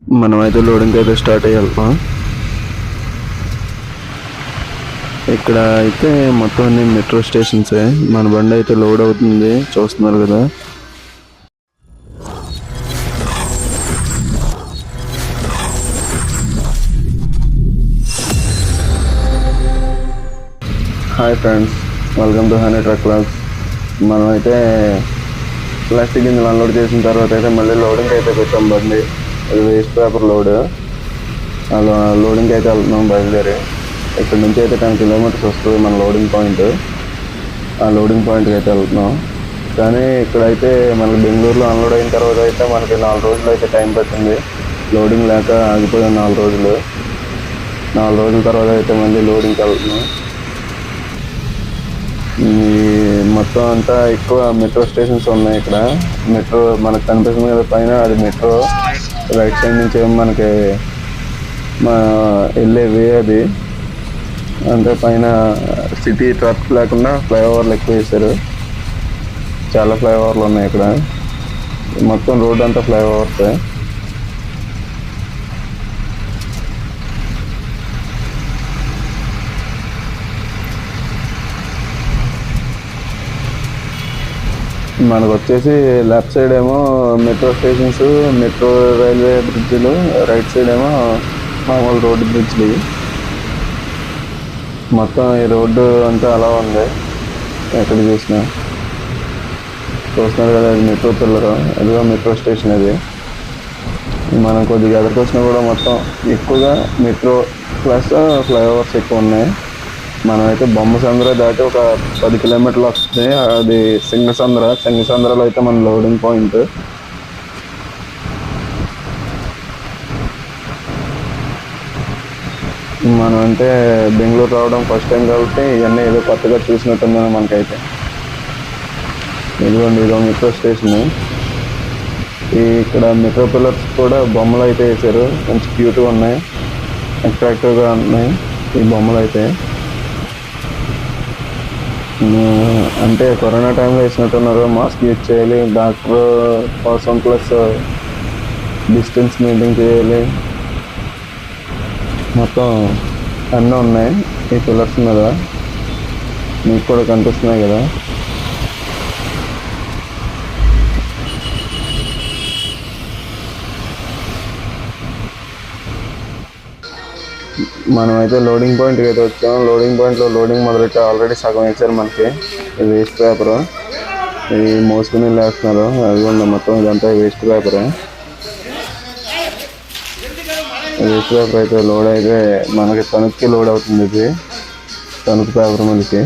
మనమైతే లోడింగ్ అయితే స్టార్ట్ అయ్యాం. ఇక్కడ అయితే మొత్తం అన్ని మెట్రో స్టేషన్సే. మన బండి అయితే లోడ్ అవుతుంది, చూస్తున్నారు కదా. Hi friends, welcome to honey truck class. మనమైతే ప్లాస్టిక్ గింజలు అన్లోడ్ చేసిన తర్వాత అయితే మళ్ళీ లోడింగ్ అయితే పెట్టాం బండి. అది వేస్ట్ పేపర్ లోడ్. అలా లోడింగ్కి అయితే వెళ్తున్నాం బయలుదేరి. ఇక్కడ నుంచి అయితే 10 కిలోమీటర్స్ వస్తుంది మన లోడింగ్ పాయింట్. ఆ లోడింగ్ పాయింట్కి అయితే వెళ్తున్నాం. కానీ ఇక్కడైతే మనకి బెంగళూరులో అన్లోడ్ అయిన తర్వాత అయితే మనకి 4 రోజులు అయితే టైం పట్టింది. లోడింగ్ లేక ఆగిపోయాం 4 రోజులు. 4 రోజుల తర్వాత అయితే మళ్ళీ లోడింగ్కి వెళ్తున్నాం. మొత్తం అంతా ఎక్కువ మెట్రో స్టేషన్స్ ఉన్నాయి ఇక్కడ. మెట్రో మనకు కనిపిస్తుంది కదా పైన, అది మెట్రో. రైట్ సైడ్ నుంచి ఏమో మనకి వెళ్ళే వే అది. అంటే పైన సిటీ ట్రాఫిక్ లేకుండా ఫ్లైఓవర్లు ఎక్కువ వేశారు. చాలా ఫ్లైఓవర్లు ఉన్నాయి ఇక్కడ. మొత్తం రోడ్ అంతా ఫ్లైఓవర్స్. మనకు వచ్చేసి లెఫ్ట్ సైడ్ ఏమో మెట్రో స్టేషన్స్, మెట్రో రైల్వే బ్రిడ్జ్లు, రైట్ సైడ్ ఏమో మామూలు రోడ్డు బ్రిడ్జ్లు. మొత్తం ఈ రోడ్డు అంతా అలా ఉంది. ఎక్కడ చూసినా చూస్తున్నారు కదా, అది మెట్రో పిల్లర్. అదిగా మెట్రో స్టేషన్. అది మనం కొద్దిగా ఎదురుకు వచ్చినా కూడా మొత్తం ఎక్కువగా మెట్రో ప్లస్ ఫ్లైఓవర్స్ ఎక్కువ ఉన్నాయి. మనమైతే బొమ్మసంద్ర దాటి ఒక 10 కిలోమీటర్లు వస్తుంది. అది సింగసంద్రలో అయితే మన లోడింగ్ పాయింట్. మనం అంటే బెంగళూరు రావడం ఫస్ట్ టైం కాబట్టి ఇవన్నీ ఏదో కొత్తగా చూసినట్టుందని మనకైతే. ఇదిగోండి, ఇదో మెట్రో స్టేషన్. ఇక్కడ మెట్రో పిల్లర్స్ కూడా బొమ్మలు అయితే వేసారు. మంచి క్యూట్గా ఉన్నాయి, అట్రాక్టివ్గా ఉన్నాయి ఈ బొమ్మలు అయితే. అంటే కరోనా టైంలో వేసినట్టున్నారు. మాస్క్ యూజ్ చేయాలి, డాక్టర్ కోసం, ప్లస్ డిస్టెన్స్ మెయింటైన్ చేయాలి. మొత్తం అన్నీ ఉన్నాయి ఈ పిల్లర్స్ మీద. మీకు కూడా కనిపిస్తున్నాయి కదా. మనమైతే లోడింగ్ పాయింట్కి అయితే వచ్చాం. లోడింగ్ పాయింట్లో లోడింగ్ మొదలెట్టి ఆల్రెడీ సగం వేసారు మనకి. ఇది వేస్ట్ పేపర్. ఇది మోసుకుని వేస్తున్నారు. అది కూడా మొత్తం ఇదంతా వేస్ట్ పేపరే. వేస్ట్ పేపర్ అయితే లోడ్ అయితే మనకి తణుకుకి లోడ్ అవుతుంది. ఇది తణుకు పేపర్ మనకి.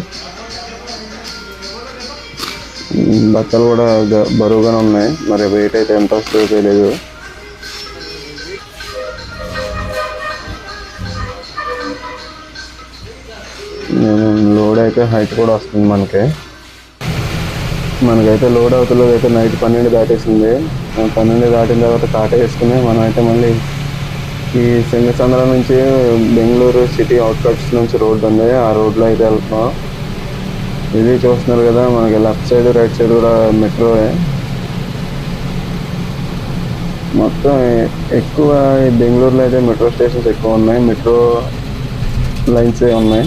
బట్టలు కూడా బరువుగానే ఉన్నాయి. మరి వెయిట్ అయితే ఎంత వస్తుందో తెలియదు. లోడ్ అయితే హైట్ కూడా వస్తుంది మనకైతే లోడ్ అవుతలేదు. అయితే నైట్ 12 దాటేసింది. 12 దాటిన తర్వాత కాట వేసుకుని మనం అయితే మళ్ళీ ఈ సింగసంద్ర నుంచి బెంగళూరు సిటీ అవుట్కట్స్ నుంచి రోడ్డు ఉంది. ఆ రోడ్లో అయితే వెళ్తున్నాం. ఇది చూస్తున్నారు కదా, మనకి లెఫ్ట్ సైడ్ రైట్ సైడ్ కూడా మెట్రోయే. మొత్తం ఎక్కువ బెంగళూరులో అయితే మెట్రో స్టేషన్స్ ఎక్కువ ఉన్నాయి. మెట్రో లైన్స్ ఉన్నాయి.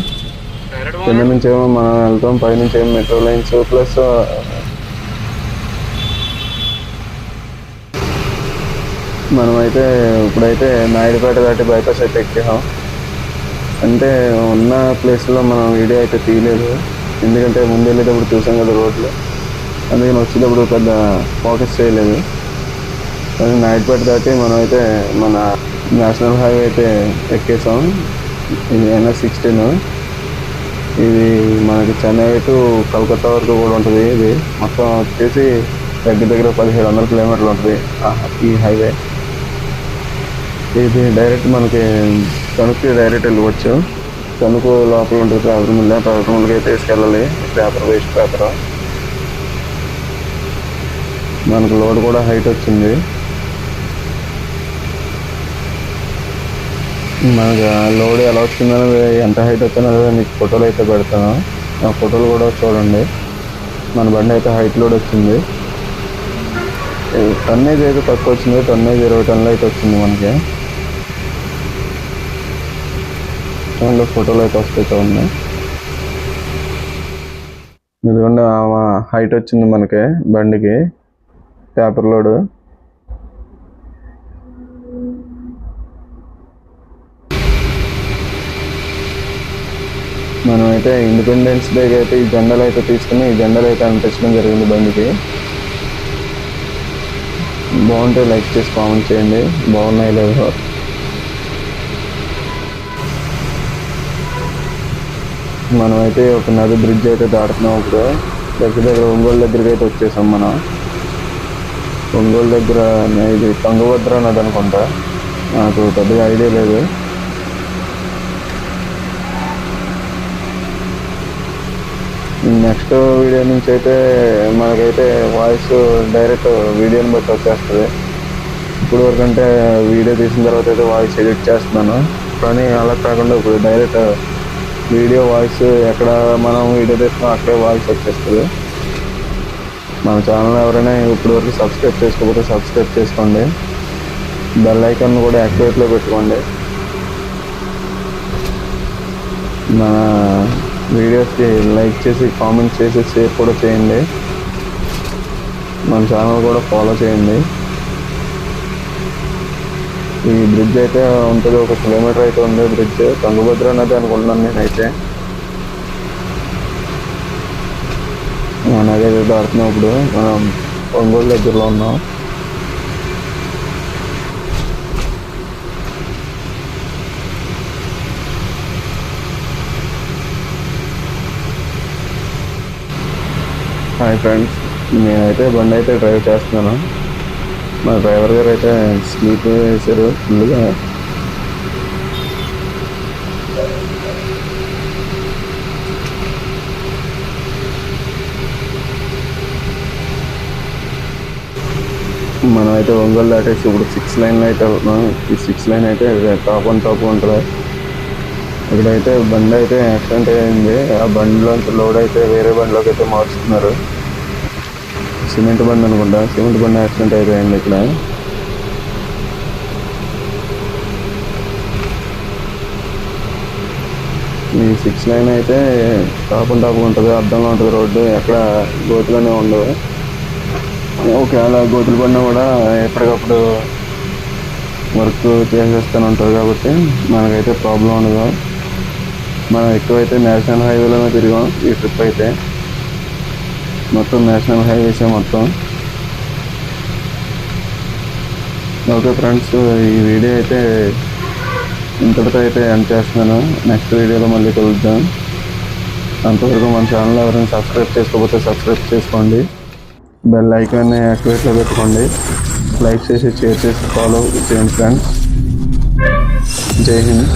కింద నుంచి ఏమో మనం వెళ్తాం, పైనుంచి ఏమో మెట్రో లైన్స్. ప్లస్ మనమైతే ఇప్పుడైతే నాయుడుపేట దాటి బైపాస్ అయితే ఎక్కాం. అంటే ఉన్న ప్లేస్లో మనం వీడియో అయితే తీయలేదు, ఎందుకంటే ముందు వెళ్ళేటప్పుడు చూసాం కదా రోడ్లు. అందుకని వచ్చేటప్పుడు పెద్ద ఫోకస్ చేయలేదు. కానీ నాయుడుపేట దాటి మనమైతే మన నేషనల్ హైవే అయితే ఎక్కేసాం. ఇది NH-16. ఇది మనకి చెన్నై టు కలకత్తా వరకు కూడా ఉంటుంది. ఇది మొత్తం వచ్చేసి దగ్గర 1700 కిలోమీటర్లు ఉంటుంది ఈ హైవే. ఇది డైరెక్ట్ మనకి తణుకు డైరెక్ట్ వెళ్ళవచ్చు. తణుకు లోపల ఉంటుంది పేపర్ మిల్కి అయితే తీసుకెళ్ళాలి. Paper waste paper. మనకు లోడ్ కూడా హైట్ వచ్చింది. మనకు లోడ్ ఎలా వచ్చిందనేది, ఎంత హైట్ వచ్చిందనేది మీకు ఫోటోలు అయితే పెడతాను. ఆ ఫోటోలు కూడా చూడండి. మన బండి అయితే హైట్ లోడ్ వచ్చింది. టన్నేజ్ అయితే తక్కువ వచ్చింది, టన్నేజ్ 20 టన్నులు అయితే వచ్చింది మనకి. అందులో ఫోటోలు అయితే వస్తాయి చూడండి. ఇదిగోండి హైట్ వచ్చింది మనకి బండికి పేపర్ లోడ్. మనమైతే ఇండిపెండెన్స్ డేకి అయితే ఈ జెండాలు అయితే తీసుకుని ఈ జెండాలు అయితే అంటించడం జరిగింది బండికి. బాగుంటే లైక్ చేసి కామెంట్ చేయండి, బాగున్నాయి లేదో. మనమైతే ఒక నది బ్రిడ్జ్ అయితే దాటుతున్నాం. ఇప్పుడు దగ్గర ఒంగోలు దగ్గరికి అయితే వచ్చేసాం మనం. ఒంగోలు దగ్గర ఇది తుంగభద్ర నది అనుకుంటా, నాకు పెద్దగా ఐడియా లేదు. నెక్స్ట్ వీడియో నుంచి అయితే మనకైతే వాయిస్ డైరెక్ట్ వీడియోని బట్టి వచ్చేస్తుంది. ఇప్పుడు వరకంటే వీడియో తీసిన తర్వాత అయితే వాయిస్ ఎడిట్ చేస్తున్నాను, కానీ అలా కాకుండా ఇప్పుడు డైరెక్ట్ వీడియో వాయిస్ ఎక్కడ మనం వీడియో తీస్తున్నాం అక్కడే వాయిస్ వచ్చేస్తుంది. మన ఛానల్ ఎవరైనా ఇప్పుడు వరకు సబ్స్క్రైబ్ చేసుకోకపోతే సబ్స్క్రైబ్ చేసుకోండి, బెల్ ఐకాన్ కూడా యాక్టివేట్లో పెట్టుకోండి. మన వీడియోస్కి లైక్ చేసి కామెంట్ చేసి షేర్ కూడా చేయండి. మన ఛానల్ కూడా ఫాలో చేయండి. ఈ బ్రిడ్జ్ అయితే ఉంటుంది, 1 కిలోమీటర్ అయితే ఉంది బ్రిడ్జ్. తుంగభద్ర నది అనుకుంటున్నాను నేనైతే. నది అయితే దాడుతున్నాం. ఇప్పుడు మనం ఒంగోలు దగ్గరలో ఉన్నాం. హాయ్ ఫ్రెండ్స్, నేనైతే బండి అయితే డ్రైవ్ చేస్తున్నాను. మా డ్రైవర్ గారు అయితే స్లీప్ వేసారు ఫుల్గా. మనం అయితే ఒంగోలు దాటేసి ఇప్పుడు 6 లైన్లో అయితే వెళ్తున్నాం. ఈ 6 లైన్ అయితే టాప్ అండ్ టాప్ ఉంటుంది. ఇక్కడైతే బండి అయితే యాక్సిడెంట్ అయింది. ఆ బండిలోంచి లోడ్ అయితే వేరే బండిలోకి అయితే మార్చుతున్నారు. సిమెంట్ బండి అనుకుంటా, సిమెంట్ బండి యాక్సిడెంట్ అయిపోయింది ఇక్కడ. ఈ 6 లైన్ అయితే టాప్ అండ్ టాప్ ఉంటుంది, అద్దంగా ఉంటుంది రోడ్డు, ఎక్కడ గోతులోనే ఉండవు. ఒకవేళ గోతులు పడినా కూడా ఎప్పటికప్పుడు వర్క్ చేసేస్తూనే ఉంటుంది కాబట్టి మనకైతే ప్రాబ్లం ఉండదు. మనం ఎక్కువైతే నేషనల్ హైవేలోనే తిరిగాం ఈ ట్రిప్ అయితే. మొత్తం నేషనల్ హైవేసే మొత్తం. ఓకే ఫ్రెండ్స్, ఈ వీడియో అయితే ఇంతటితో అయితే ఎండ్ చేస్తున్నాను. నెక్స్ట్ వీడియోలో మళ్ళీ కలుద్దాం. అంతవరకు మన ఛానల్ ఎవరైనా సబ్స్క్రైబ్ చేసుకోకపోతే సబ్స్క్రైబ్ చేసుకోండి, బెల్ ఐకాన్ని యాక్టివేట్లో పెట్టుకోండి, లైక్ చేసి షేర్ చేసి ఫాలో చేయండి ఫ్రెండ్స్. జై హింద్.